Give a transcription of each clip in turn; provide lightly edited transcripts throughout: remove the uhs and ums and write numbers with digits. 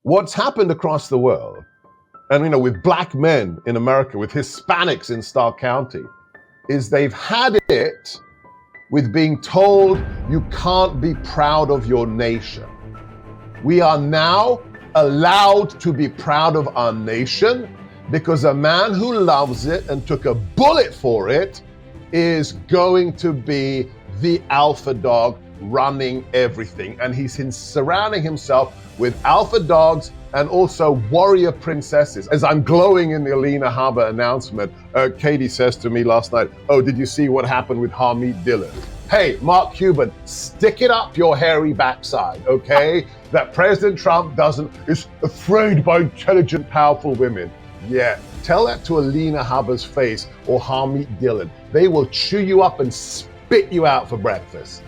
What's happened across the world, and with black men in America, with Hispanics in Stark County, is they've had it with being told you can't be proud of your nation. We are now allowed to be proud of our nation because a man who loves it and took a bullet for it is going to be the alpha dog running everything. And he's surrounding himself with alpha dogs and also warrior princesses. As I'm glowing in the Alina Harbour announcement, Katie says to me last night, "Oh, did you see what happened with Harmeet Dillon?" Hey, Mark Cuban, stick it up your hairy backside, okay? That President Trump is afraid by intelligent, powerful women. Yeah, tell that to Alina Harbour's face or Harmeet Dillon. They will chew you up and spit you out for breakfast.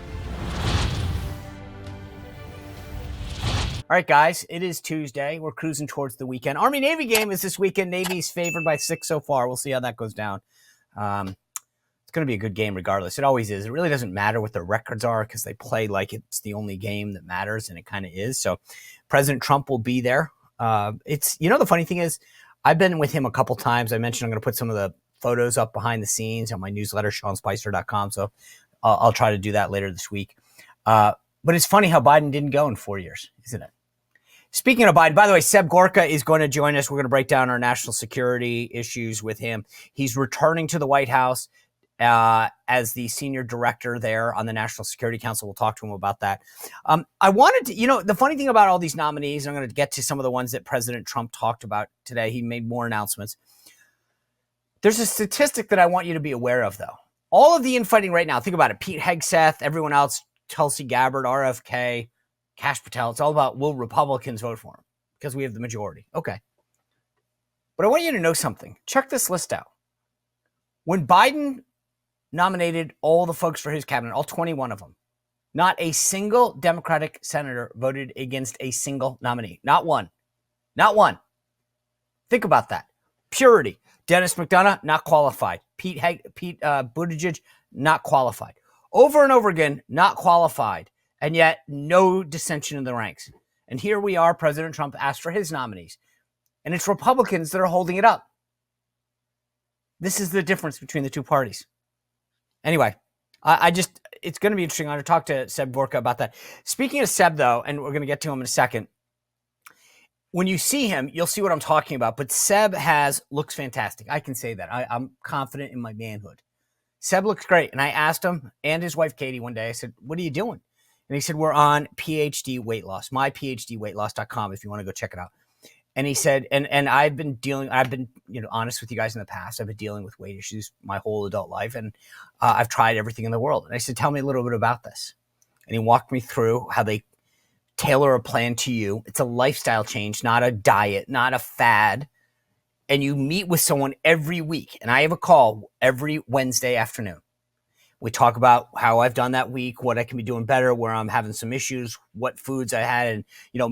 All right, guys, it is Tuesday. We're cruising towards the weekend. Army-Navy game is this weekend. Navy's favored by 6 so far. We'll see how that goes down. It's going to be a good game regardless. It always is. It really doesn't matter what the records are because they play like it's the only game that matters, and it kind of is. So President Trump will be there. The funny thing is, I've been with him a couple times. I mentioned I'm going to put some of the photos up behind the scenes on my newsletter, SeanSpicer.com. So I'll try to do that later this week. But it's funny how Biden didn't go in 4 years, isn't it? Speaking of Biden, by the way, Seb Gorka is going to join us. We're going to break down our national security issues with him. He's returning to the White House as the senior director there on the National Security Council. We'll talk to him about that. I wanted to, the funny thing about all these nominees, I'm going to get to some of the ones that President Trump talked about today. He made more announcements. There's a statistic that I want you to be aware of, though. All of the infighting right now, think about it. Pete Hegseth, everyone else, Tulsi Gabbard, RFK, Kash Patel. It's all about, will Republicans vote for him? Because we have the majority. Okay. But I want you to know something. Check this list out. When Biden nominated all the folks for his cabinet, all 21 of them, not a single Democratic senator voted against a single nominee. Not one. Not one. Think about that. Purity. Dennis McDonough, not qualified. Pete Buttigieg, not qualified. Over and over again, not qualified. And yet, no dissension in the ranks. And here we are, President Trump asked for his nominees. And it's Republicans that are holding it up. This is the difference between the two parties. Anyway, it's going to be interesting. I'm going to talk to Seb Gorka about that. Speaking of Seb, though, and we're going to get to him in a second, when you see him, you'll see what I'm talking about. But Seb looks fantastic. I can say that. I'm confident in my manhood. Seb looks great. And I asked him and his wife, Katie, one day, I said, what are you doing? And he said, we're on PhD weight loss, myphdweightloss.com if you want to go check it out. And he said, and I've been honest with you guys in the past. I've been dealing with weight issues my whole adult life, and I've tried everything in the world. And I said, tell me a little bit about this. And he walked me through how they tailor a plan to you. It's a lifestyle change, not a diet, not a fad. And you meet with someone every week. And I have a call every Wednesday afternoon. We talk about how I've done that week, what I can be doing better, where I'm having some issues, what foods I had. And,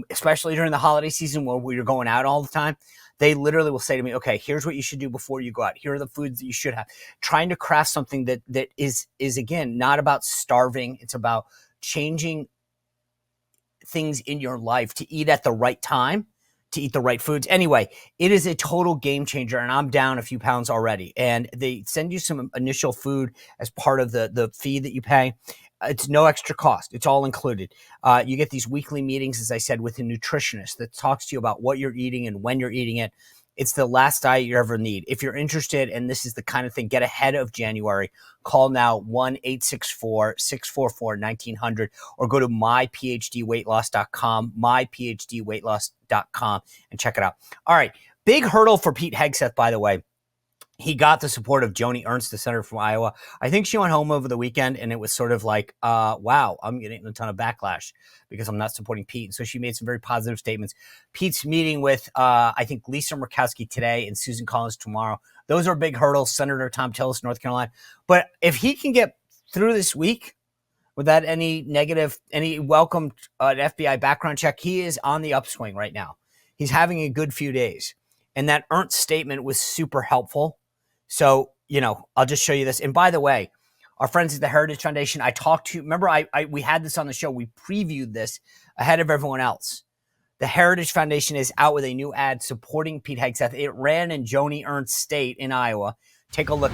especially during the holiday season where we're going out all the time, they literally will say to me, okay, here's what you should do before you go out. Here are the foods that you should have. Trying to craft something that is again, not about starving. It's about changing things in your life to eat at the right time, to eat the right foods. Anyway, it is a total game changer, and I'm down a few pounds already. And they send you some initial food as part of the fee that you pay. It's no extra cost. It's all included. You get these weekly meetings, as I said, with a nutritionist that talks to you about what you're eating and when you're eating it. It's the last diet you ever need. If you're interested, and this is the kind of thing, get ahead of January. Call now 1-864-644-1900 or go to myphdweightloss.com, myphdweightloss.com, and check it out. All right. Big hurdle for Pete Hegseth, by the way. He got the support of Joni Ernst, the senator from Iowa. I think she went home over the weekend, and it was sort of like, wow, I'm getting a ton of backlash because I'm not supporting Pete. And so she made some very positive statements. Pete's meeting with, I think, Lisa Murkowski today and Susan Collins tomorrow. Those are big hurdles. Senator Tom Tillis, North Carolina. But if he can get through this week without any welcome an FBI background check, he is on the upswing right now. He's having a good few days. And that Ernst statement was super helpful. So, I'll just show you this. And by the way, our friends at the Heritage Foundation, I talked to, remember we had this on the show. We previewed this ahead of everyone else. The Heritage Foundation is out with a new ad supporting Pete Hegseth. It ran in Joni Ernst State in Iowa. Take a look.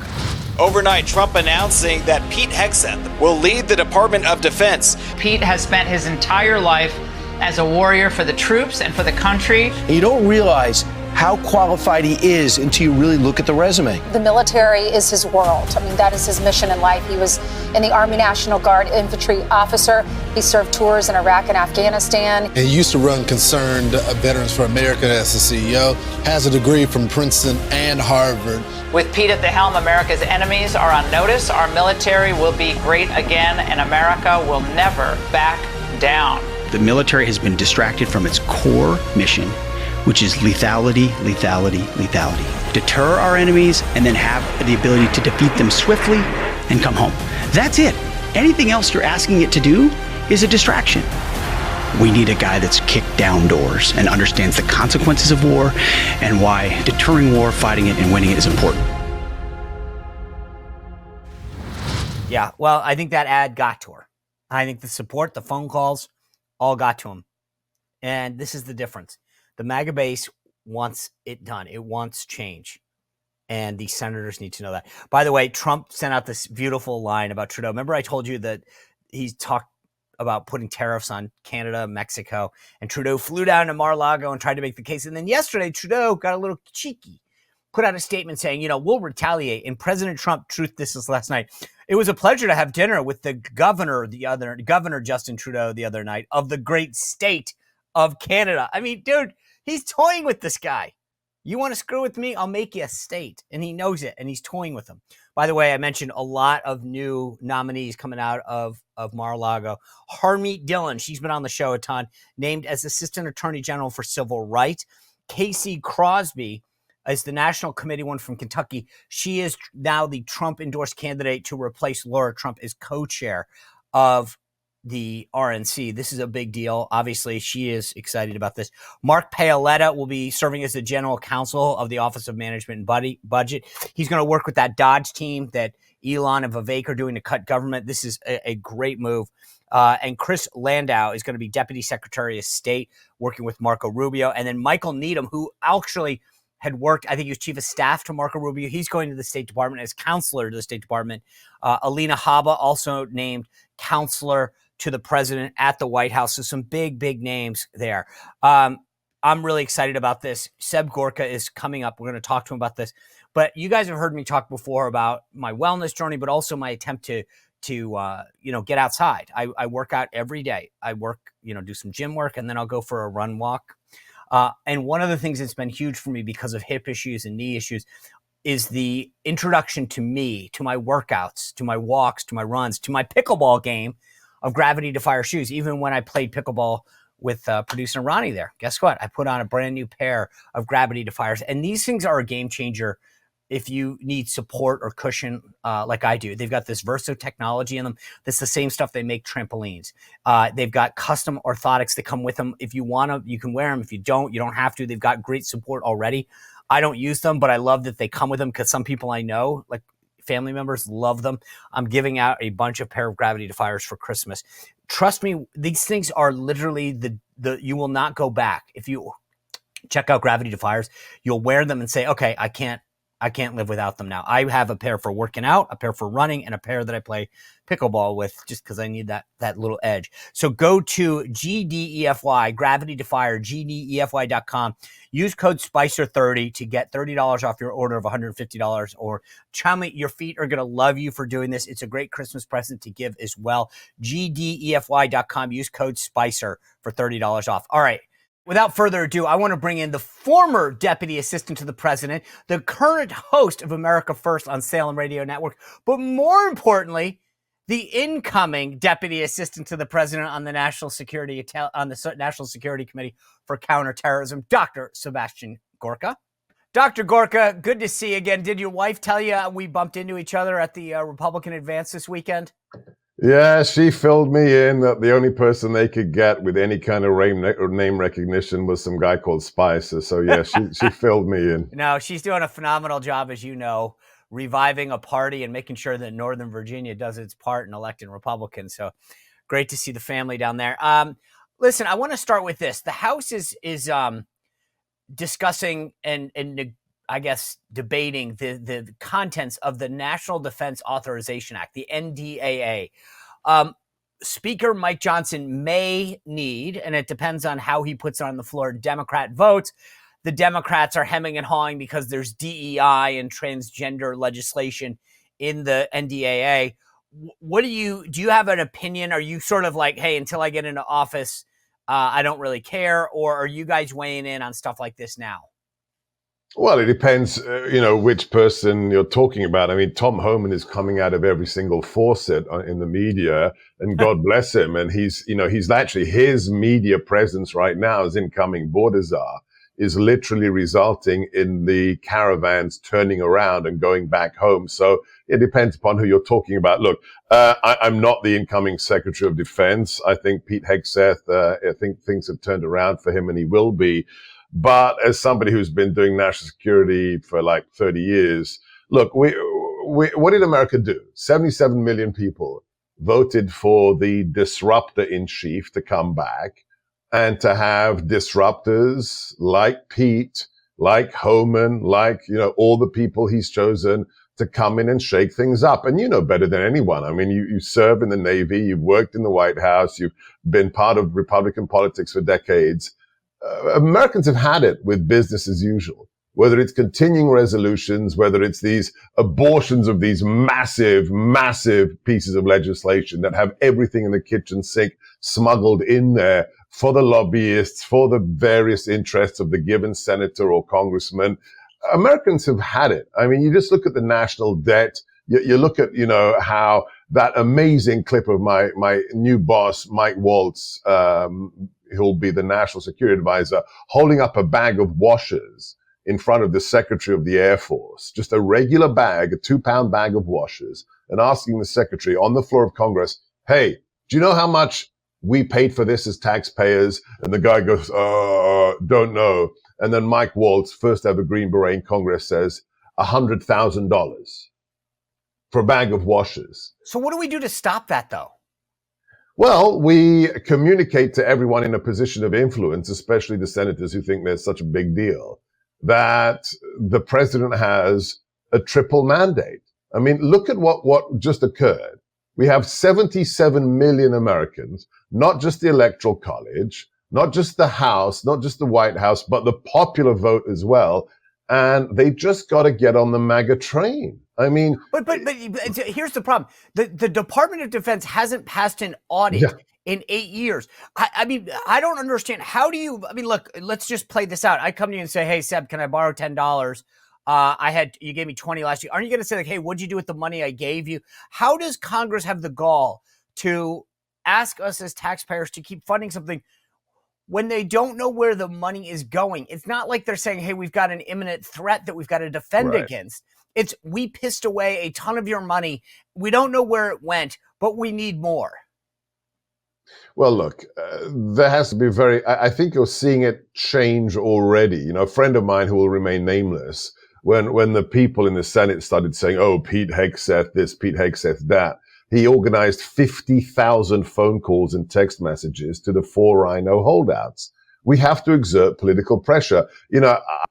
Overnight, Trump announcing that Pete Hegseth will lead the Department of Defense. Pete has spent his entire life as a warrior for the troops and for the country. You don't realize how qualified he is until you really look at the resume. The military is his world. I mean, that is his mission in life. He was in the Army National Guard infantry officer. He served tours in Iraq and Afghanistan. And he used to run Concerned Veterans for America as the CEO. Has a degree from Princeton and Harvard. With Pete at the helm, America's enemies are on notice. Our military will be great again, and America will never back down. The military has been distracted from its core mission, which is lethality, lethality, lethality. Deter our enemies and then have the ability to defeat them swiftly and come home. That's it. Anything else you're asking it to do is a distraction. We need a guy that's kicked down doors and understands the consequences of war and why deterring war, fighting it, and winning it is important. Yeah, well, I think that ad got to her. I think the support, the phone calls, all got to him. And this is the difference. The MAGA base wants it done. It wants change. And the senators need to know that. By the way, Trump sent out this beautiful line about Trudeau. Remember I told you that he's talked about putting tariffs on Canada, Mexico, and Trudeau flew down to Mar-a-Lago and tried to make the case. And then yesterday, Trudeau got a little cheeky, put out a statement saying, we'll retaliate. And President Trump truthed this last night. It was a pleasure to have dinner with the Governor Justin Trudeau the other night of the great state of Canada. I mean, dude, he's toying with this guy. You want to screw with me? I'll make you a state. And he knows it, and he's toying with him. By the way, I mentioned a lot of new nominees coming out of Mar-a-Lago. Harmeet Dillon, she's been on the show a ton, named as Assistant Attorney General for Civil Rights. Casey Crosby is the National Committee one from Kentucky. She is now the Trump-endorsed candidate to replace Laura Trump as co-chair of the RNC. This is a big deal. Obviously, she is excited about this. Mark Paoletta will be serving as the general counsel of the Office of Management and Budget. He's going to work with that Dodge team that Elon and Vivek are doing to cut government. This is a great move. And Chris Landau is going to be Deputy Secretary of State, working with Marco Rubio. And then Michael Needham, who actually had worked, I think he was chief of staff to Marco Rubio. He's going to the State Department as counselor to the State Department. Alina Habba, also named counselor to the president at the White House. So some big, big names there. I'm really excited about this. Seb Gorka is coming up. We're going to talk to him about this. But you guys have heard me talk before about my wellness journey, but also my attempt to get outside. I work out every day. I work, do some gym work, and then I'll go for a run walk. And one of the things that's been huge for me because of hip issues and knee issues is the introduction to me, to my workouts, to my walks, to my runs, to my pickleball game of Gravity Defyer shoes. Even when I played pickleball with producer Ronnie there, guess what? I put on a brand new pair of Gravity Defyers. And these things are a game changer if you need support or cushion like I do. They've got this Verso technology in them. That's the same stuff they make trampolines. They've got custom orthotics that come with them. If you want to, you can wear them. If you don't have to. They've got great support already. I don't use them, but I love that they come with them because some people I know, like family members, love them. I'm giving out a bunch of pair of Gravity Defyers for Christmas. Trust me, these things are literally the you will not go back. If you check out Gravity Defyers, you'll wear them and say, okay, I can't live without them now. I have a pair for working out, a pair for running, and a pair that I play pickleball with just because I need that little edge. So go to GDEFY, Gravity Defyer, GDEFY.com. Use code SPICER30 to get $30 off your order of $150. Or tell me, your feet are going to love you for doing this. It's a great Christmas present to give as well. GDEFY.com. Use code SPICER for $30 off. All right. Without further ado, I want to bring in the former Deputy Assistant to the President, the current host of America First on Salem Radio Network, but more importantly, the incoming Deputy Assistant to the President on the National Security Committee for Counterterrorism, Dr. Sebastian Gorka. Dr. Gorka, good to see you again. Did your wife tell you we bumped into each other at the Republican Advance this weekend? Yeah, she filled me in that the only person they could get with any kind of name recognition was some guy called Spicer. So yeah, she filled me in. No, she's doing a phenomenal job, as you know, reviving a party and making sure that Northern Virginia does its part in electing Republicans. So great to see the family down there. Listen, I want to start with this. The House is discussing and I guess debating the contents of the National Defense Authorization Act, the NDAA. Speaker Mike Johnson may need, and it depends on how he puts it on the floor, Democrat votes. The Democrats are hemming and hawing because there's DEI and transgender legislation in the NDAA. What do you have an opinion? Are you sort of like, hey, until I get into office, I don't really care? Or are you guys weighing in on stuff like this now? Well, it depends, which person you're talking about. I mean, Tom Homan is coming out of every single faucet in the media, and God bless him. And he's actually, his media presence right now as incoming border czar is literally resulting in the caravans turning around and going back home. So it depends upon who you're talking about. Look, I'm not the incoming Secretary of Defense. I think Pete Hegseth, I think things have turned around for him, and he will be. But as somebody who's been doing national security for like 30 years, look, we what did America do? 77 million people voted for the disruptor in chief to come back, and to have disruptors like Pete, like Homan, like, all the people he's chosen to come in and shake things up. And you know better than anyone. I mean, you serve in the Navy, you've worked in the White House, you've been part of Republican politics for decades. Americans have had it with business as usual, whether it's continuing resolutions, whether it's these abortions of these massive, massive pieces of legislation that have everything in the kitchen sink smuggled in there for the lobbyists, for the various interests of the given senator or congressman. Americans have had it. I mean, you just look at the national debt. You look at, how that amazing clip of my new boss, Mike Waltz, who'll be the national security advisor, holding up a bag of washers in front of the Secretary of the Air Force, just a regular bag, a 2-pound bag of washers, and asking the Secretary on the floor of Congress, hey, do you know how much we paid for this as taxpayers? And the guy goes, don't know. And then Mike Waltz, first ever Green Beret in Congress, says $100,000 for a bag of washers. So what do we do to stop that, though? Well, we communicate to everyone in a position of influence, especially the senators who think there's such a big deal, that the president has a triple mandate. I mean, look at what just occurred. We have 77 million Americans, not just the Electoral College, not just the House, not just the White House, but the popular vote as well. And they just got to get on the MAGA train. I mean, but here's the problem: the Department of Defense hasn't passed an audit in 8 years. I mean, I don't understand. How do you? I mean, look, let's just play this out. I come to you and say, "Hey, Seb, can I borrow $10? You gave me 20 last year." Aren't you going to say like, "Hey, what'd you do with the money I gave you?" How does Congress have the gall to ask us as taxpayers to keep funding something when they don't know where the money is going? It's not like they're saying, hey, we've got an imminent threat that we've got to defend against. It's, we pissed away a ton of your money. We don't know where it went, but we need more. Well, look, there has to be I think you're seeing it change already. A friend of mine who will remain nameless, when the people in the Senate started saying, oh, Pete Hegseth this, Pete Hegseth that, he organized 50,000 phone calls and text messages to the 4 Rhino holdouts. We have to exert political pressure.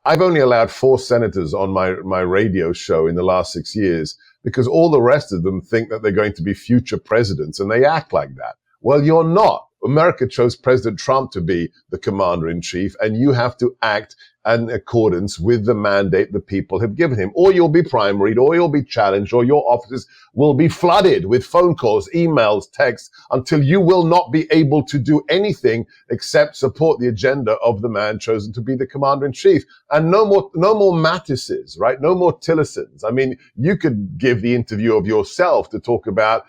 I've only allowed 4 senators on my radio show in the last 6 years because all the rest of them think that they're going to be future presidents and they act like that. Well, you're not. America chose President Trump to be the commander-in-chief, and you have to act in accordance with the mandate the people have given him, or you'll be primaried, or you'll be challenged, or your offices will be flooded with phone calls, emails, texts, until you will not be able to do anything except support the agenda of the man chosen to be the commander-in-chief. And no more Mattises, right? No more Tillersons. I mean, you could give the interview of yourself to talk about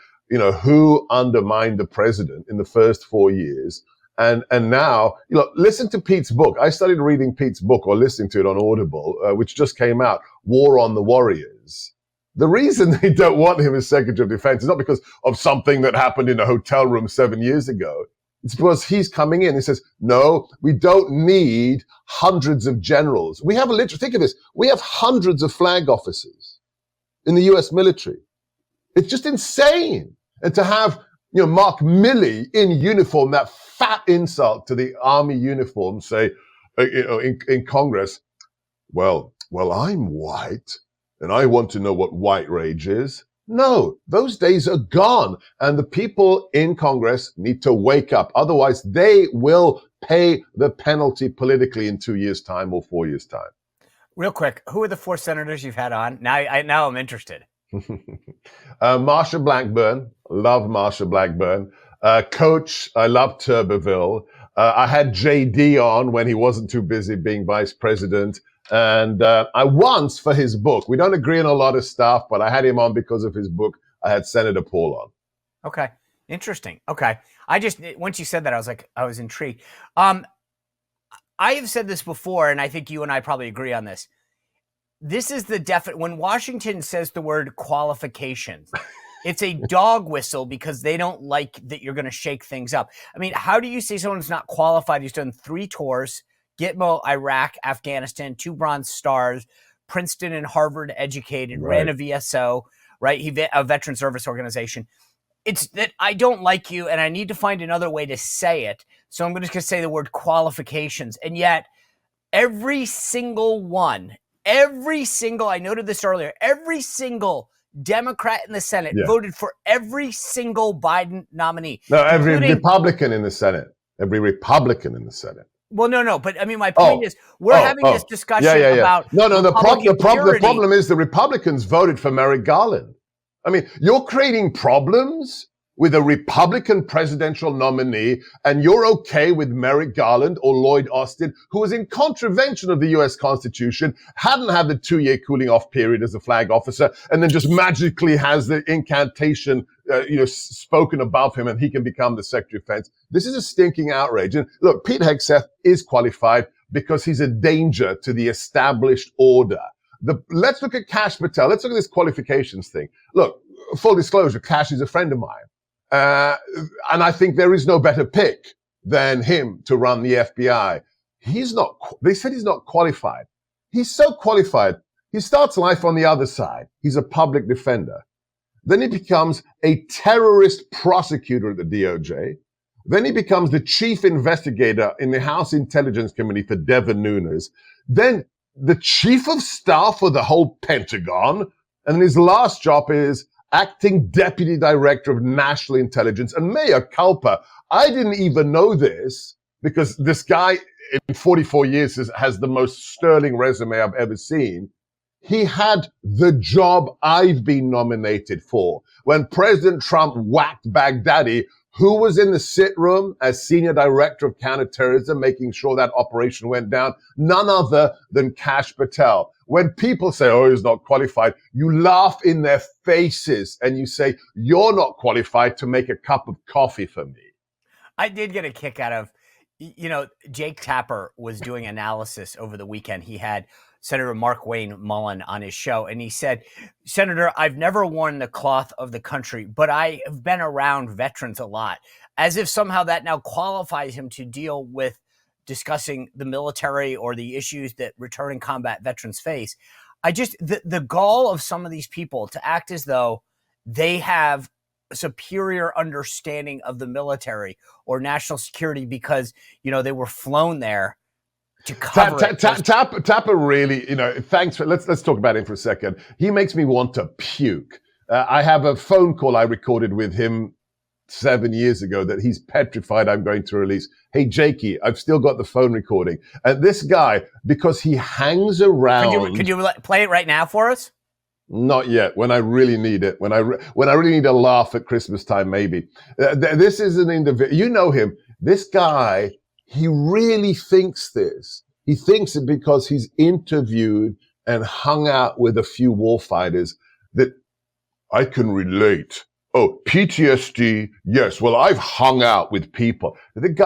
who undermined the president in the first 4 years. And now, listen to Pete's book. I started reading Pete's book or listening to it on Audible, which just came out, War on the Warriors. The reason they don't want him as Secretary of Defense is not because of something that happened in a hotel room 7 years ago. It's because he's coming in. He says, no, we don't need hundreds of generals. We have think of this. We have hundreds of flag officers in the U.S. military. It's just insane. And to have Mark Milley in uniform, that fat insult to the army uniform, say, in Congress, well, I'm white and I want to know what white rage is. No, those days are gone. And the people in Congress need to wake up. Otherwise, they will pay the penalty politically in 2 years' time or 4 years' time. Real quick, who are the 4 senators you've had on? Now I'm interested. Marsha Blackburn, love Marsha Blackburn. Coach, I love Tuberville. I had JD on when he wasn't too busy being vice president. And I once, for his book, we don't agree on a lot of stuff, but I had him on because of his book. I had Senator Paul on. Okay. Interesting. Okay. Once you said that, I was intrigued. I have said this before, and I think you and I probably agree on this. This is the definite, when Washington says the word qualifications, it's a dog whistle because they don't like that you're going to shake things up. I mean, how do you say someone's not qualified who's done 3 tours, Gitmo, Iraq, Afghanistan, 2 Bronze Stars, Princeton and Harvard educated, Right. ran a VSO, right? A veteran service organization. It's that I don't like you and I need to find another way to say it. So I'm just going to say the word qualifications. And yet every single one, I noted this earlier, every single Democrat in the Senate voted for every single Biden nominee. No, every Republican in the Senate. Every Republican in the Senate. Well, no. But I mean, my point is we're having this discussion about No. The purity. problem is the Republicans voted for Merrick Garland. I mean, you're creating problems with a Republican presidential nominee, and you're okay with Merrick Garland or Lloyd Austin, who was in contravention of the U.S. Constitution, hadn't had the 2-year cooling off period as a flag officer, and then just magically has the incantation, spoken above him, and he can become the Secretary of Defense. This is a stinking outrage. And look, Pete Hegseth is qualified because he's a danger to the established order. Let's look at Kash Patel. Let's look at this qualifications thing. Look, full disclosure, Kash is a friend of mine. And I think there is no better pick than him to run the FBI. They said he's not qualified. He's so qualified. He starts life on the other side. He's a public defender. Then he becomes a terrorist prosecutor at the DOJ. Then he becomes the chief investigator in the House Intelligence Committee for Devin Nunes. Then the chief of staff for the whole Pentagon. And his last job is acting deputy director of national intelligence. And mea culpa, I didn't even know this because this guy in 44 years has the most sterling resume I've ever seen. He had the job I've been nominated for. When President Trump whacked Baghdadi, who was in the sit room as senior director of counterterrorism, making sure that operation went down? None other than Kash Patel. When people say, oh, he's not qualified, you laugh in their faces and you say, you're not qualified to make a cup of coffee for me. I did get a kick out of, Jake Tapper was doing analysis over the weekend. He had Senator Mark Wayne Mullen on his show, and he said, Senator, I've never worn the cloth of the country, but I have been around veterans a lot, as if somehow that now qualifies him to deal with discussing the military or the issues that returning combat veterans face. The gall of some of these people to act as though they have a superior understanding of the military or national security because, they were flown there to cover it. Tapper really, thanks for, let's talk about him for a second. He makes me want to puke. I have a phone call I recorded with him 7 years ago that he's petrified I'm going to release. Hey, Jakey, I've still got the phone recording. And this guy, because he hangs around. Could you play it right now for us? Not yet. When I really need it. When I really need a laugh at Christmas time, maybe. This is an individual. You know him. This guy, he really thinks this. He thinks it because he's interviewed and hung out with a few warfighters that I can relate. Oh, PTSD. Yes. Well, I've hung out with people.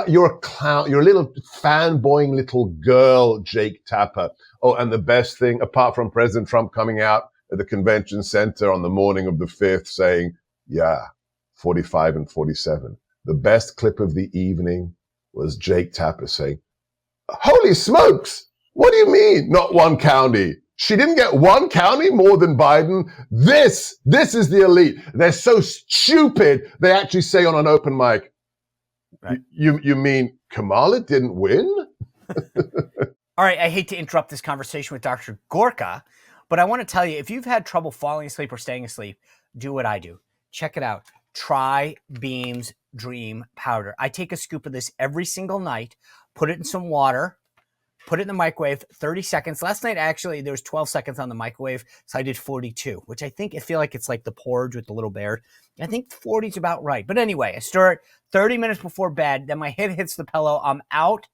You're a clown. You're a little fanboying little girl, Jake Tapper. Oh, and the best thing, apart from President Trump coming out at the convention center on the morning of the 5th saying, yeah, 45 and 47. The best clip of the evening was Jake Tapper saying, holy smokes. What do you mean? Not one county, She didn't get one county more than Biden. This is the elite. They're so stupid. They actually say on an open mic, right. You mean Kamala didn't win? All right, I hate to interrupt this conversation with Dr. Gorka, but I want to tell you, if you've had trouble falling asleep or staying asleep, do what I do. Check it out. Try Beam's Dream Powder. I take a scoop of this every single night, put it in some water, put it in the microwave, 30 seconds. Last night, actually, there was 12 seconds on the microwave, so I did 42, which I feel like it's like the porridge with the little bear. I think 40 is about right. But anyway, I stir it 30 minutes before bed, then my head hits the pillow, I'm out.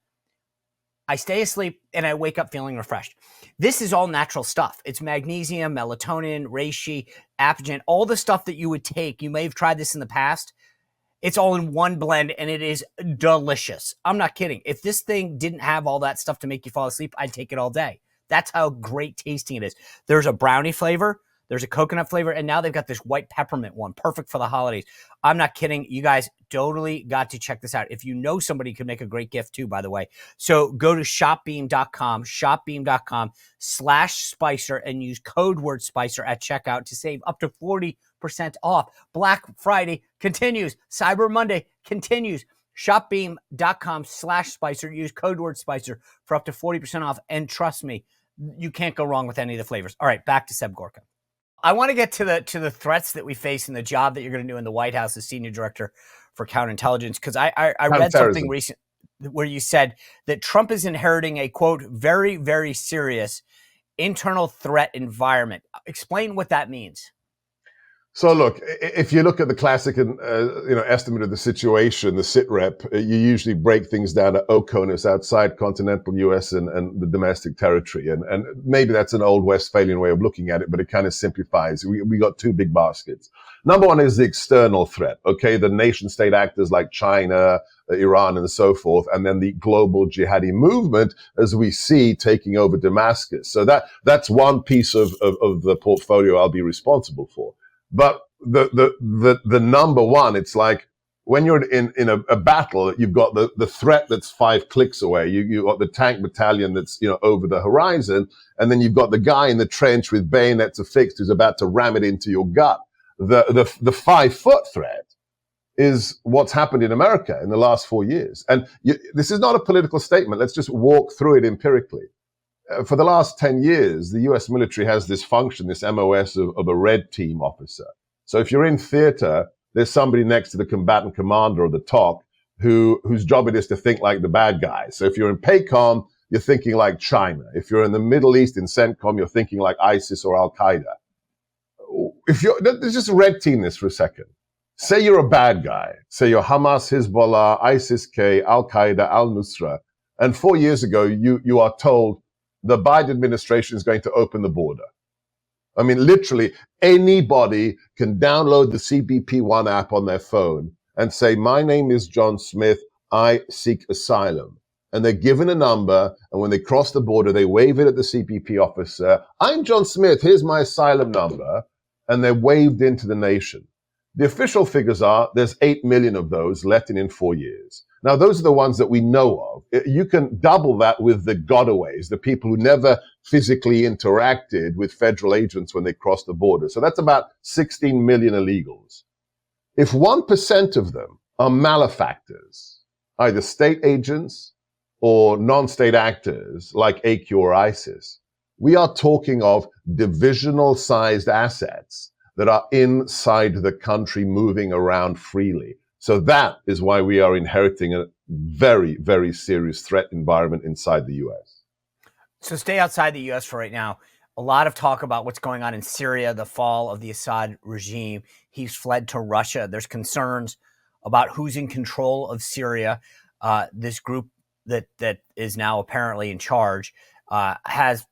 I stay asleep and I wake up feeling refreshed. This is all natural stuff. It's magnesium, melatonin, reishi, apigen, all the stuff that you would take. You may have tried this in the past. It's all in one blend and it is delicious. I'm not kidding. If this thing didn't have all that stuff to make you fall asleep, I'd take it all day. That's how great tasting it is. There's a brownie flavor. There's a coconut flavor, and now they've got this white peppermint one, perfect for the holidays. I'm not kidding. You guys totally got to check this out. If you know somebody could make a great gift too, by the way. So go to shopbeam.com/Spicer, and use code word Spicer at checkout to save up to 40% off. Black Friday continues. Cyber Monday continues. Shopbeam.com/Spicer. Use code word Spicer for up to 40% off. And trust me, you can't go wrong with any of the flavors. All right, back to Seb Gorka. I want to get to the threats that we face in the job that you're going to do in the White House as senior director for counterintelligence, because I read something recent where you said that Trump is inheriting a, quote, very, very serious internal threat environment. Explain what that means. So look, if you look at the classic estimate of the situation, the SITREP, you usually break things down to OCONUS, outside continental US and the domestic territory. And maybe that's an old Westphalian way of looking at it, but it kind of simplifies. We got two big baskets. Number one is the external threat, okay? The nation state actors like China, Iran, and so forth, and then the global jihadi movement, as we see, taking over Damascus. So that's one piece of the portfolio I'll be responsible for. But the number one, it's like when you're in a battle, you've got the threat that's 5 clicks away. You got the tank battalion that's over the horizon, and then you've got the guy in the trench with bayonets affixed who's about to ram it into your gut. The 5-foot threat is what's happened in America in the last 4 years. And this is not a political statement. Let's just walk through it empirically. For the last 10 years, the US military has this function, this MOS of a red team officer. So if you're in theater, there's somebody next to the combatant commander or the TOC whose job it is to think like the bad guy. So if you're in PACOM, you're thinking like China. If you're in the Middle East in CENTCOM, you're thinking like ISIS or Al-Qaeda. Let's just red team this for a second. Say you're a bad guy. Say you're Hamas, Hezbollah, ISIS-K, Al-Qaeda, Al-Nusra. And 4 years ago, you are told, the Biden administration is going to open the border. I mean, literally, anybody can download the CBP-1 app on their phone and say, my name is John Smith, I seek asylum. And they're given a number, and when they cross the border, they wave it at the CBP officer. I'm John Smith, here's my asylum number. And they're waved into the nation. The official figures are there's 8 million of those let in 4 years. Now, those are the ones that we know of. You can double that with the gotaways, the people who never physically interacted with federal agents when they crossed the border. So that's about 16 million illegals. If 1% of them are malefactors, either state agents or non-state actors like AQ or ISIS, we are talking of divisional-sized assets that are inside the country moving around freely. So that is why we are inheriting a very, very serious threat environment inside the U.S. So stay outside the U.S. for right now. A lot of talk about what's going on in Syria, the fall of the Assad regime. He's fled to Russia. There's concerns about who's in control of Syria. This group that is now apparently in charge has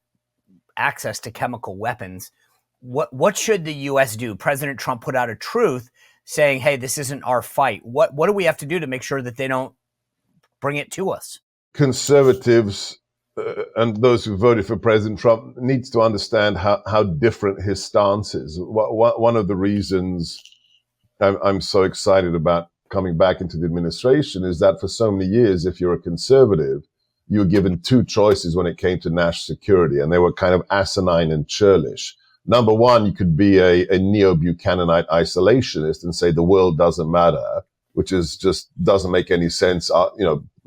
access to chemical weapons. What should the U.S. do? President Trump put out a truth saying, hey, this isn't our fight. What do we have to do to make sure that they don't bring it to us? Conservatives and those who voted for President Trump needs to understand how different his stance is. One of the reasons I'm so excited about coming back into the administration is that for so many years, if you're a conservative, you were given two choices when it came to national security, and they were kind of asinine and churlish. Number one, you could be a neo-Buchananite isolationist and say the world doesn't matter, which is just doesn't make any sense.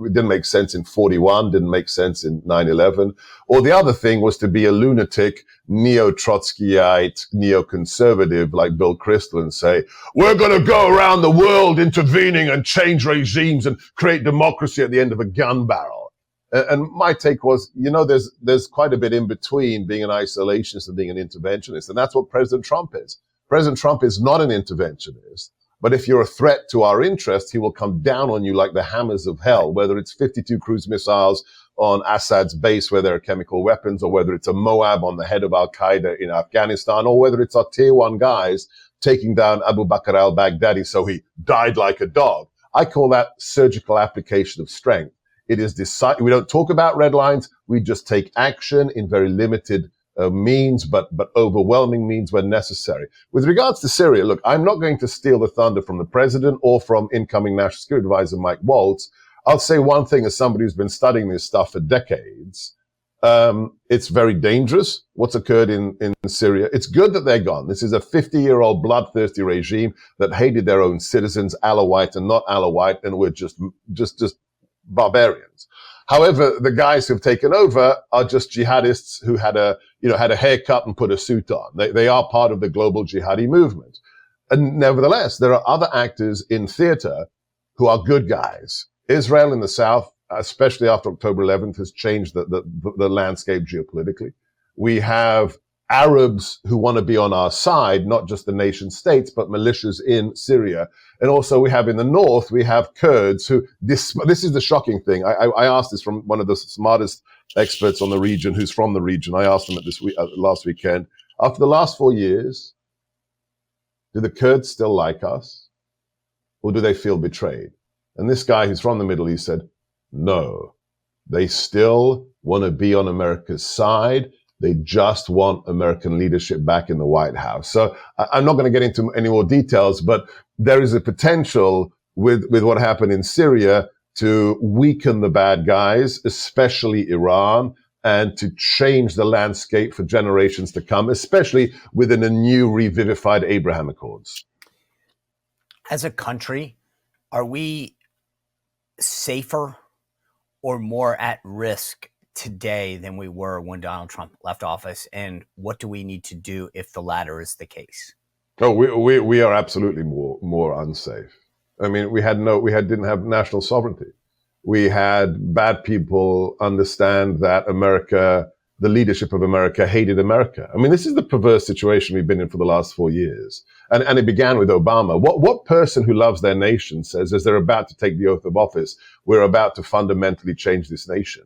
It didn't make sense in 41, didn't make sense in 9/11. Or the other thing was to be a lunatic, neo-Trotskyite, neo-conservative like Bill Kristol and say, we're going to go around the world intervening and change regimes and create democracy at the end of a gun barrel. And my take was, there's quite a bit in between being an isolationist and being an interventionist. And that's what President Trump is. President Trump is not an interventionist. But if you're a threat to our interests, he will come down on you like the hammers of hell, whether it's 52 cruise missiles on Assad's base where there are chemical weapons, or whether it's a Moab on the head of Al-Qaeda in Afghanistan, or whether it's our tier one guys taking down Abu Bakr al-Baghdadi so he died like a dog. I call that surgical application of strength. It is we don't talk about red lines. We just take action in very limited means, but overwhelming means when necessary. With regards to Syria, look, I'm not going to steal the thunder from the president or from incoming National Security Advisor Mike Waltz. I'll say one thing as somebody who's been studying this stuff for decades. It's very dangerous what's occurred in Syria. It's good that they're gone. This is a 50-year-old bloodthirsty regime that hated their own citizens, Alawite and not Alawite, and were just barbarians. However, the guys who've taken over are just jihadists who had a haircut and put a suit on. They are part of the global jihadi movement. And nevertheless, there are other actors in theater who are good guys. Israel in the south, especially after October 11th, has changed the landscape geopolitically. We have Arabs who want to be on our side, not just the nation states, but militias in Syria. And also we have in the north, we have Kurds who, this is the shocking thing. I asked this from one of the smartest experts on the region, who's from the region. I asked him last weekend, after the last 4 years, do the Kurds still like us? Or do they feel betrayed? And this guy who's from the Middle East said, no, they still want to be on America's side. They just want American leadership back in the White House. So I'm not going to get into any more details, but there is a potential with what happened in Syria to weaken the bad guys, especially Iran, and to change the landscape for generations to come, especially within a new revivified Abraham Accords. As a country, are we safer or more at risk today than we were when Donald Trump left office? And what do we need to do if the latter is the case? Oh, we are absolutely more unsafe. I mean, we didn't have national sovereignty. We had bad people understand that America, the leadership of America, hated America. I mean, this is the perverse situation we've been in for the last 4 years. And it began with Obama. What person who loves their nation says, as they're about to take the oath of office, we're about to fundamentally change this nation?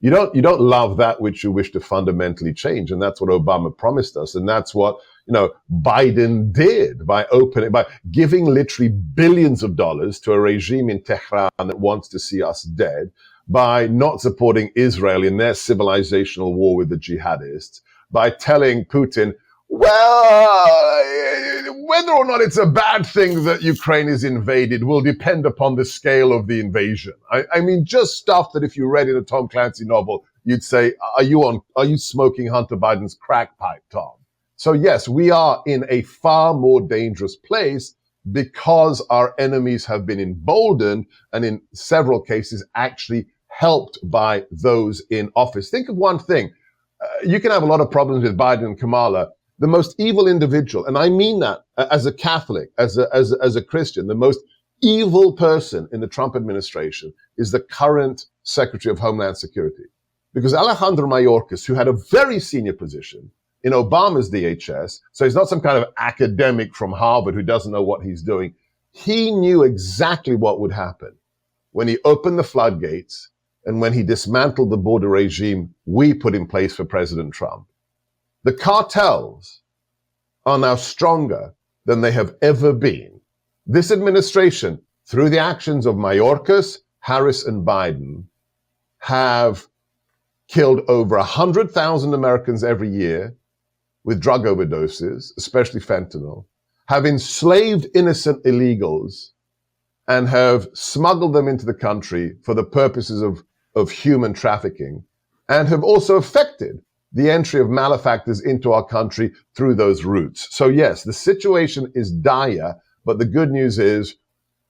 You don't love that which you wish to fundamentally change. And that's what Obama promised us. And that's what, Biden did by giving literally billions of dollars to a regime in Tehran that wants to see us dead, by not supporting Israel in their civilizational war with the jihadists, by telling Putin, well, whether or not it's a bad thing that Ukraine is invaded will depend upon the scale of the invasion. I mean, just stuff that if you read in a Tom Clancy novel, you'd say, are you smoking Hunter Biden's crack pipe, Tom? So yes, we are in a far more dangerous place because our enemies have been emboldened and in several cases actually helped by those in office. Think of one thing. You can have a lot of problems with Biden and Kamala. The most evil individual, and I mean that as a Catholic, as a Christian, the most evil person in the Trump administration is the current Secretary of Homeland Security. Because Alejandro Mayorkas, who had a very senior position in Obama's DHS, so he's not some kind of academic from Harvard who doesn't know what he's doing. He knew exactly what would happen when he opened the floodgates and when he dismantled the border regime we put in place for President Trump. The cartels are now stronger than they have ever been. This administration, through the actions of Mayorkas, Harris, and Biden, have killed over 100,000 Americans every year with drug overdoses, especially fentanyl, have enslaved innocent illegals, and have smuggled them into the country for the purposes of of human trafficking and have also affected the entry of malefactors into our country through those routes. So yes, the situation is dire, but the good news is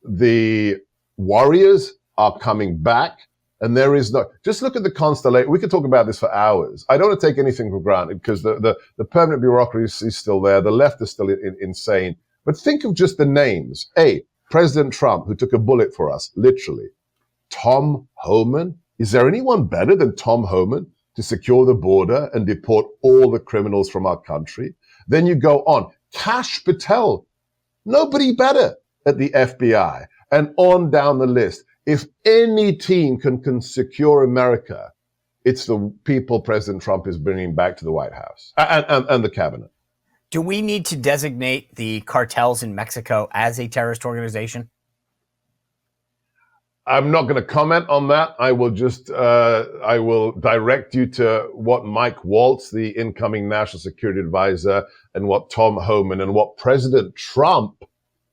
the warriors are coming back, and there is no, just look at the constellation. We could talk about this for hours. I don't want to take anything for granted because the permanent bureaucracy is still there. The left is still insane. But think of just the names. President Trump, who took a bullet for us, literally. Tom Homan. Is there anyone better than Tom Homan to secure the border and deport all the criminals from our country? Then you go on. Kash Patel. Nobody better at the FBI. And on down the list. If any team can secure America, it's the people President Trump is bringing back to the White House and the cabinet. Do we need to designate the cartels in Mexico as a terrorist organization? I'm not going to comment on that. I will just, I will direct you to what Mike Waltz, the incoming national security advisor, and what Tom Homan and what President Trump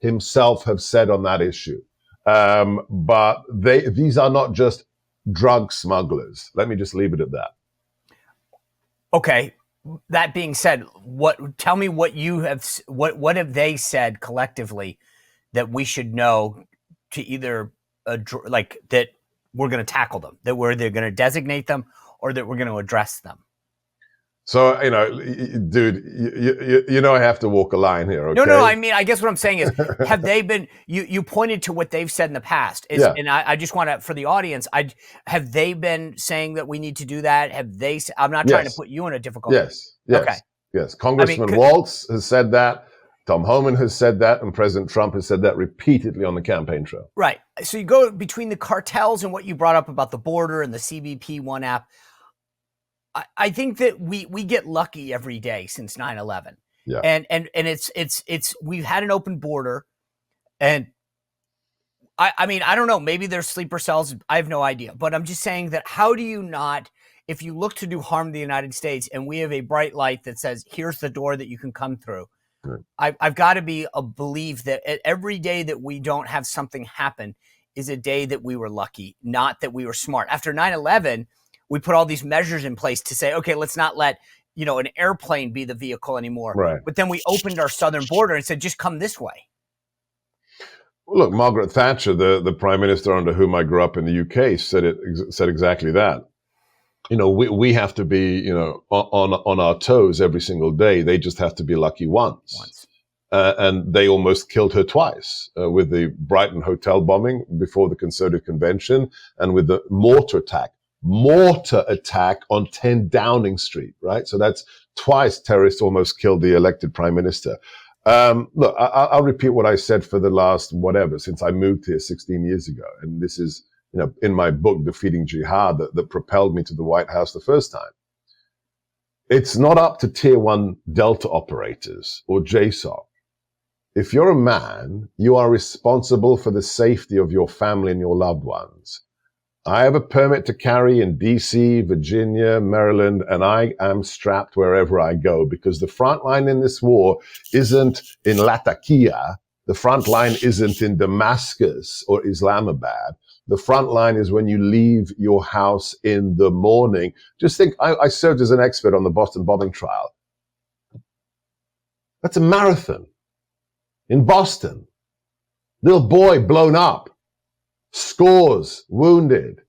himself have said on that issue. But these are not just drug smugglers. Let me just leave it at that. Okay. That being said, tell me what what have they said collectively that we should know to either like that we're going to tackle them, that they're going to designate them, or that we're going to address them? So, dude, you know I have to walk a line here, okay? No, I mean, I guess what I'm saying is, have they been, you pointed to what they've said in the past, and I just want to, for the audience, have they been saying that we need to do that? Have they, I'm not trying to put you in a difficult Yes. Okay. Yes. Congressman Waltz has said that, Tom Homan has said that, and President Trump has said that repeatedly on the campaign trail. Right. So you go between the cartels and what you brought up about the border and the CBP One app. I think that we get lucky every day since 9/11. Yeah. And it's we've had an open border, and I mean, I don't know, maybe there's sleeper cells, I have no idea. But I'm just saying that how do you not, if you look to do harm to the United States and we have a bright light that says here's the door that you can come through. Right. I've got to believe that every day that we don't have something happen is a day that we were lucky, not that we were smart. After 9/11, we put all these measures in place to say, okay, let's not let, an airplane be the vehicle anymore. Right. But then we opened our southern border and said, just come this way. Well, look, Margaret Thatcher, the prime minister under whom I grew up in the UK, said exactly that. We have to be, on our toes every single day. They just have to be lucky once. And they almost killed her twice with the Brighton hotel bombing before the Conservative Convention and with the mortar attack on 10 Downing Street, right? So that's twice terrorists almost killed the elected prime minister. Look, I'll repeat what I said for the last since I moved here 16 years ago. And this is, in my book, Defeating Jihad, that propelled me to the White House the first time. It's not up to tier 1 Delta operators or JSOC. If you're a man, you are responsible for the safety of your family and your loved ones. I have a permit to carry in DC, Virginia, Maryland, and I am strapped wherever I go because the front line in this war isn't in Latakia. The front line isn't in Damascus or Islamabad. The front line is when you leave your house in the morning. Just think, I served as an expert on the Boston bombing trial. That's a marathon in Boston. Little boy blown up. Scores wounded.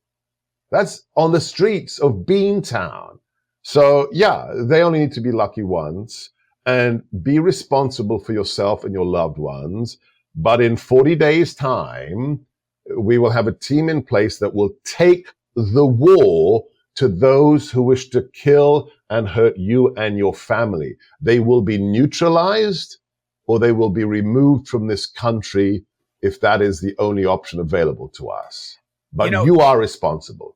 That's on the streets of Beantown. So yeah, they only need to be lucky once and be responsible for yourself and your loved ones. But in 40 days' time, we will have a team in place that will take the war to those who wish to kill and hurt you and your family. They will be neutralized or they will be removed from this country if that is the only option available to us. But you are responsible.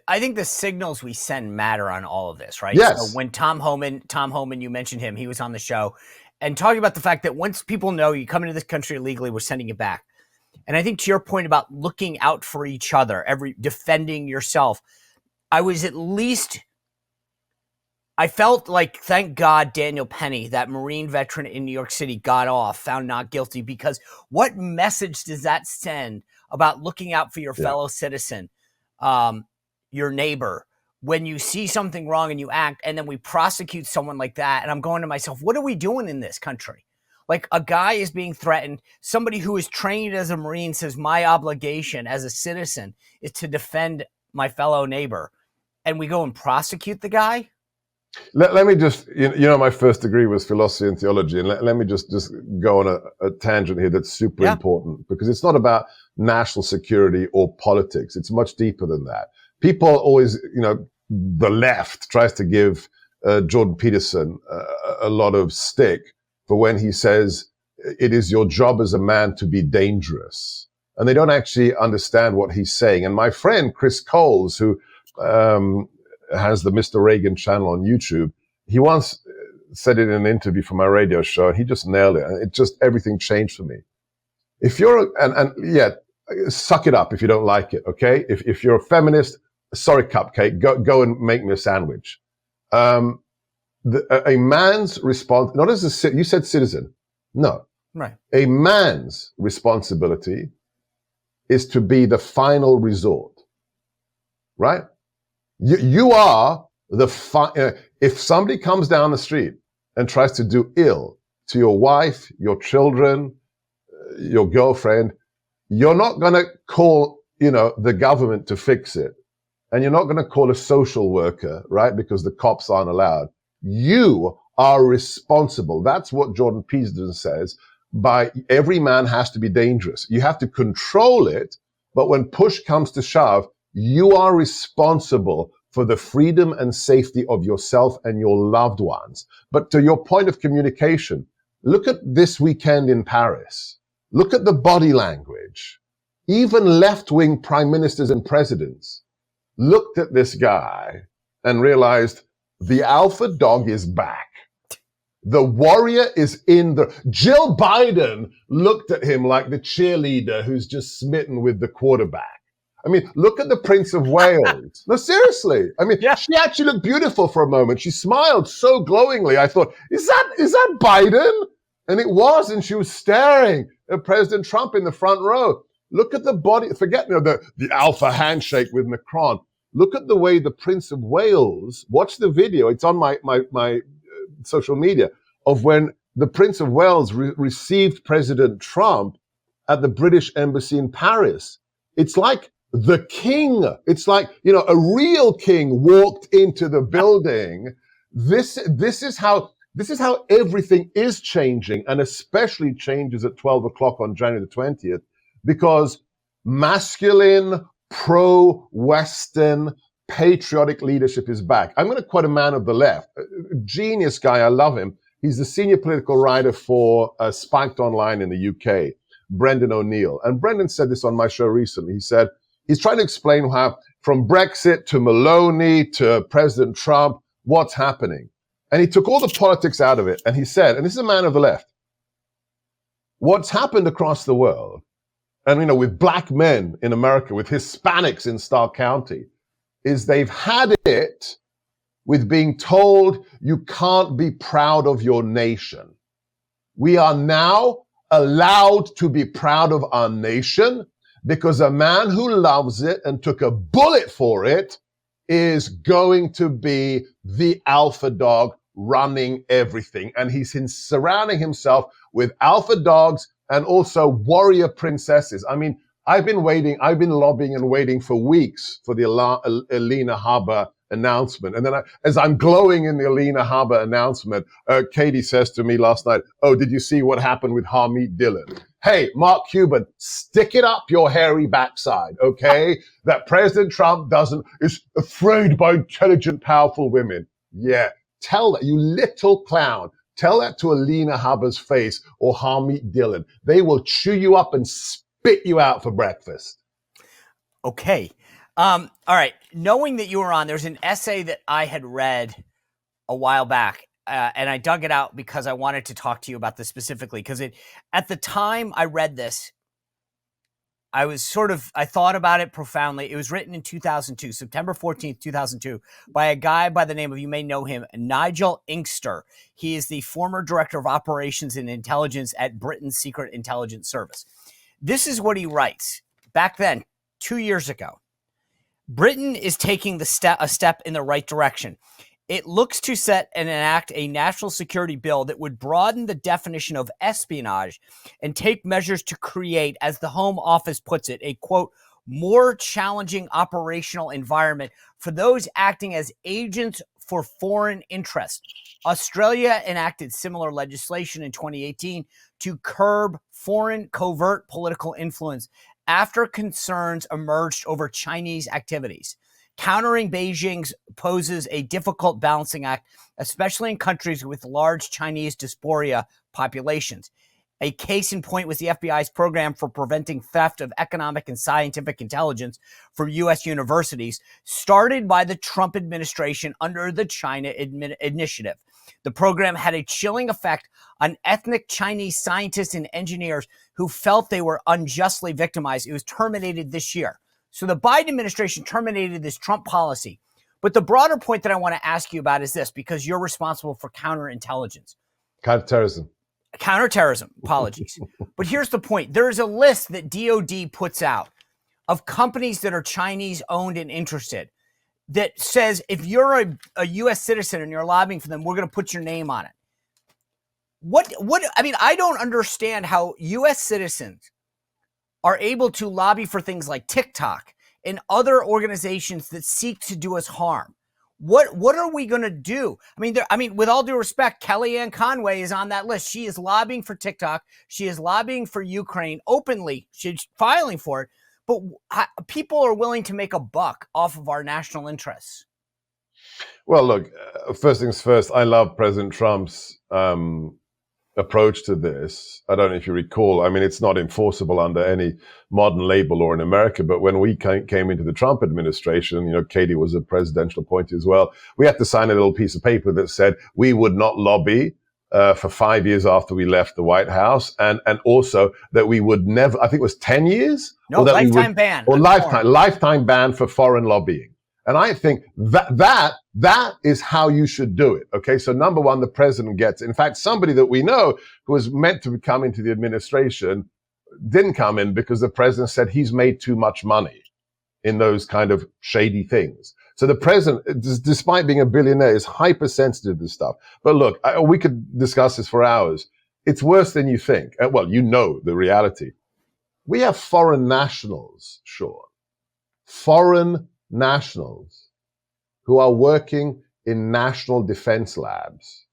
I think the signals we send matter on all of this, right? Yes. So when Tom Homan, you mentioned him, he was on the show, and talking about the fact that once people know you come into this country illegally, we're sending you back. And I think to your point about looking out for each other, defending yourself, I felt like, thank God, Daniel Penny, that Marine veteran in New York City, got off, found not guilty, because what message does that send about looking out for your fellow citizen? your neighbor when you see something wrong and you act, and then we prosecute someone like that. And I'm going to myself, what are we doing in this country? Like, a guy is being threatened. Somebody who is trained as a Marine says my obligation as a citizen is to defend my fellow neighbor. And we go and prosecute the guy? Let me just, my first degree was philosophy and theology, and let me just go on a tangent here that's super important, because it's not about national security or politics. It's much deeper than that. People always, the left tries to give Jordan Peterson a lot of stick for when he says it is your job as a man to be dangerous. And they don't actually understand what he's saying. And my friend, Chris Coles, who has the Mr. Reagan channel on YouTube, he once said it in an interview for my radio show, and he just nailed it. And everything changed for me. If you're, suck it up if you don't like it, okay? If you're a feminist, sorry, cupcake, go and make me a sandwich. A man's response, not as you said citizen, no. Right. A man's responsibility is to be the final resort, right? You are if somebody comes down the street and tries to do ill to your wife, your children, your girlfriend, you're not going to call, the government to fix it. And you're not going to call a social worker, right? Because the cops aren't allowed. You are responsible. That's what Jordan Peterson says. By every man has to be dangerous. You have to control it. But when push comes to shove, you are responsible for the freedom and safety of yourself and your loved ones. But to your point of communication, look at this weekend in Paris. Look at the body language. Even left-wing prime ministers and presidents looked at this guy and realized the alpha dog is back. The warrior is Jill Biden looked at him like the cheerleader who's just smitten with the quarterback. I mean, look at the Prince of Wales. No, seriously. I mean, She actually looked beautiful for a moment. She smiled so glowingly. I thought, is that Biden? And it was, and she was staring at President Trump in the front row. Look at the body. Forget the alpha handshake with Macron. Look at the way the Prince of Wales, watch the video. It's on my social media, of when the Prince of Wales received President Trump at the British Embassy in Paris. It's like the king. It's like, a real king walked into the building. This is how everything is changing, and especially changes at 12 o'clock on January the 20th, because masculine, pro-Western, patriotic leadership is back. I'm going to quote a man of the left, a genius guy. I love him. He's the senior political writer for Spiked Online in the UK, Brendan O'Neill. And Brendan said this on my show recently. He said, he's trying to explain how from Brexit to Maloney to President Trump, what's happening. And he took all the politics out of it. And he said, and this is a man of the left, what's happened across the world, and with black men in America, with Hispanics in Stark County, is they've had it with being told you can't be proud of your nation. We are now allowed to be proud of our nation because a man who loves it and took a bullet for it is going to be the alpha dog running everything. And he's surrounding himself with alpha dogs and also warrior princesses. I mean, I've been lobbying and waiting for weeks for the Alina Habba announcement. And then as I'm glowing in the Alina Habba announcement, Katie says to me last night, oh, did you see what happened with Harmeet Dillon? Hey, Mark Cuban, stick it up your hairy backside, okay? That President Trump is afraid by intelligent, powerful women. Yeah, tell that, you little clown. Tell that to Alina Habba's face or Harmeet Dillon. They will chew you up and spit you out for breakfast. Okay. All right. Knowing that you were on, there's an essay that I had read a while back, and I dug it out because I wanted to talk to you about this specifically. Because at the time I read this, I thought about it profoundly. It was written in 2002, September 14th, 2002, by a guy by the name of, you may know him, Nigel Inkster. He is the former director of operations and intelligence at Britain's Secret Intelligence Service. This is what he writes back then, 2 years ago. Britain is taking a step in the right direction. It looks to set and enact a national security bill that would broaden the definition of espionage and take measures to create, as the Home Office puts it, a, quote, more challenging operational environment for those acting as agents for foreign interests. Australia enacted similar legislation in 2018 to curb foreign covert political influence after concerns emerged over Chinese activities. Countering Beijing poses a difficult balancing act, especially in countries with large Chinese diaspora populations. A case in point was the FBI's program for preventing theft of economic and scientific intelligence from U.S. universities, started by the Trump administration under the China Initiative. The program had a chilling effect on ethnic Chinese scientists and engineers who felt they were unjustly victimized. It was terminated this year. So the Biden administration terminated this Trump policy. But the broader point that I want to ask you about is this, because you're responsible for counterintelligence. Counterterrorism, apologies. But here's the point. There is a list that DOD puts out of companies that are Chinese owned and interested that says if you're a U.S. citizen and you're lobbying for them, we're going to put your name on it. I don't understand how U.S. citizens are able to lobby for things like TikTok and other organizations that seek to do us harm. What are we going to do? With all due respect, Kellyanne Conway is on that list. She is lobbying for TikTok. She is lobbying for Ukraine openly. She's filing for it. But people are willing to make a buck off of our national interests. Well, look, first things first, I love President Trump's approach to this. I don't know if you recall, it's not enforceable under any modern label or in America, but when we came into the Trump administration, Katie was a presidential appointee as well, we had to sign a little piece of paper that said we would not lobby for 5 years after we left the White House, and also that we would never, I think it was 10 years? No, lifetime ban. Or lifetime ban for foreign lobbying. And I think that is how you should do it. Okay. So number one, the president gets it. In fact, somebody that we know who was meant to come into the administration didn't come in because the president said he's made too much money in those kind of shady things. So the president, despite being a billionaire, is hypersensitive to this stuff. But look, we could discuss this for hours. It's worse than you think. Well, the reality. We have foreign nationals, Sean. Foreign nationals who are working in national defense labs.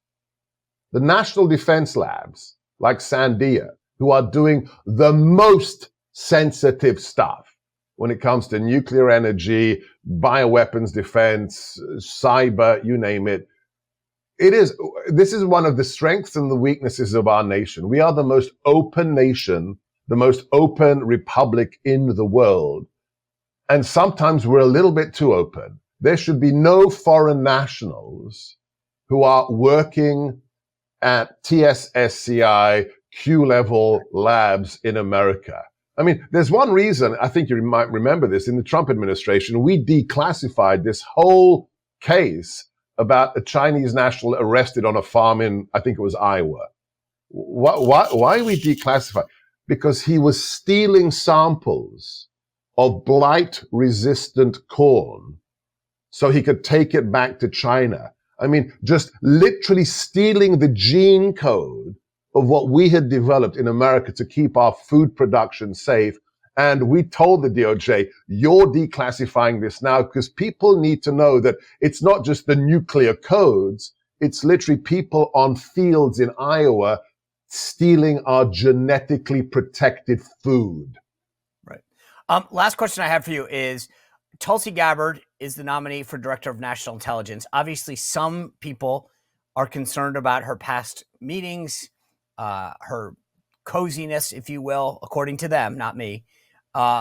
The national defense labs, like Sandia, who are doing the most sensitive stuff when it comes to nuclear energy, bioweapons defense, cyber, you name it. This is one of the strengths and the weaknesses of our nation. We are the most open nation, the most open republic in the world. And sometimes we're a little bit too open. There should be no foreign nationals who are working at TSSCI Q-level labs in America. There's one reason, I think you might remember this, in the Trump administration, we declassified this whole case about a Chinese national arrested on a farm in, I think it was Iowa. Why we declassified? Because he was stealing samples of blight-resistant corn so he could take it back to China. Just literally stealing the gene code of what we had developed in America to keep our food production safe. And we told the DOJ, you're declassifying this now because people need to know that it's not just the nuclear codes, it's literally people on fields in Iowa stealing our genetically protected food. Last question I have for you is, Tulsi Gabbard is the nominee for Director of National Intelligence. Obviously, some people are concerned about her past meetings, her coziness, if you will, according to them, not me,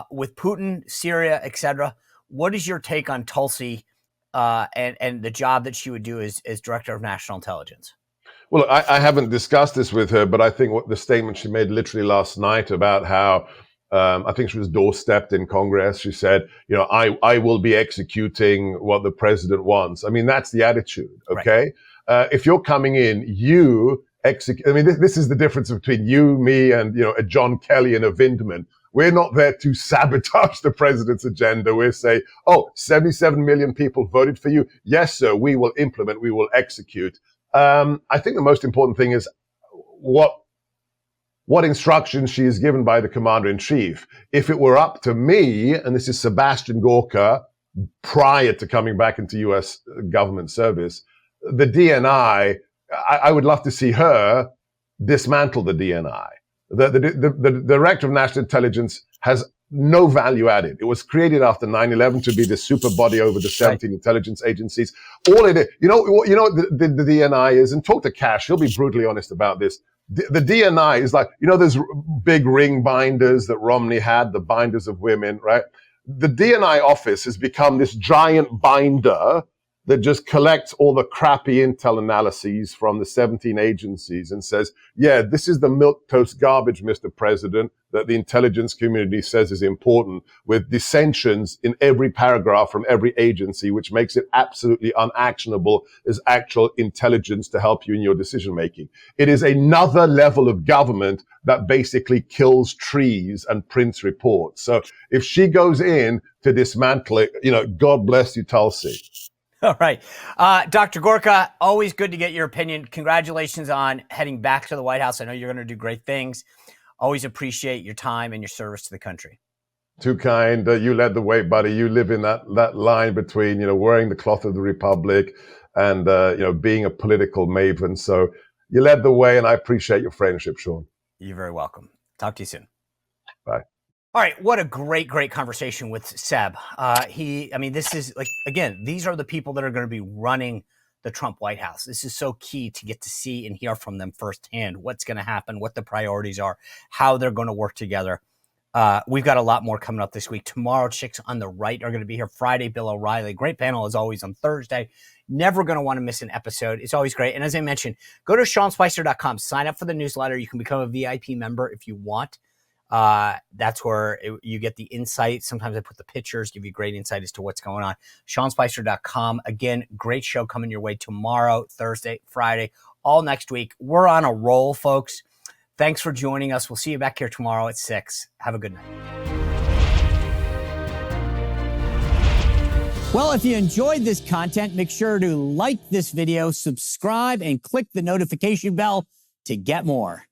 with Putin, Syria, etc. What is your take on Tulsi and the job that she would do as Director of National Intelligence? Well, I haven't discussed this with her, but I think what the statement she made literally last night about how I think she was doorstepped in Congress. She said, I will be executing what the president wants. That's the attitude. Okay. Right. If you're coming in, you execute. This is the difference between you, me, and, a John Kelly and a Vindman. We're not there to sabotage the president's agenda. We're saying, 77 million people voted for you. Yes, sir, we will implement, we will execute. I think the most important thing is what instructions she is given by the commander-in-chief. If it were up to me, and this is Sebastian Gorka, prior to coming back into U.S. government service, the DNI, I would love to see her dismantle the DNI. The Director of National Intelligence has no value added. It was created after 9/11 to be the super body over the 17 intelligence agencies. All it is, you know what the DNI is, and talk to Cash, he'll be brutally honest about this. The DNI is like, those big ring binders that Romney had, the binders of women, right? The DNI office has become this giant binder that just collects all the crappy intel analyses from the 17 agencies and says, yeah, this is the milquetoast garbage, Mr. President, that the intelligence community says is important, with dissensions in every paragraph from every agency, which makes it absolutely unactionable as actual intelligence to help you in your decision making. It is another level of government that basically kills trees and prints reports. So if she goes in to dismantle it, God bless you, Tulsi. All right. Dr. Gorka, always good to get your opinion. Congratulations on heading back to the White House. I know you're going to do great things. Always appreciate your time and your service to the country. Too kind. You led the way, buddy. You live in that line between, wearing the cloth of the Republic and, being a political maven. So you led the way, and I appreciate your friendship, Sean. You're very welcome. Talk to you soon. Bye. All right, what a great conversation with Seb. This is again, these are the people that are going to be running the Trump White House. This is so key to get to see and hear from them firsthand what's going to happen, what the priorities are, how they're going to work together. We've got a lot more coming up this week. Tomorrow, Chicks on the Right are going to be here. Friday, Bill O'Reilly. Great panel as always on Thursday. Never going to want to miss an episode. It's always great. And as I mentioned, go to SeanSpicer.com. Sign up for the newsletter. You can become a VIP member if you want. That's where you get the insight. Sometimes I put the pictures, give you great insight as to what's going on. SeanSpicer.com. Again, great show coming your way tomorrow, Thursday, Friday, all next week. We're on a roll, folks. Thanks for joining us. We'll see you back here tomorrow at 6. Have a good night. Well, if you enjoyed this content, make sure to like this video, subscribe, and click the notification bell to get more.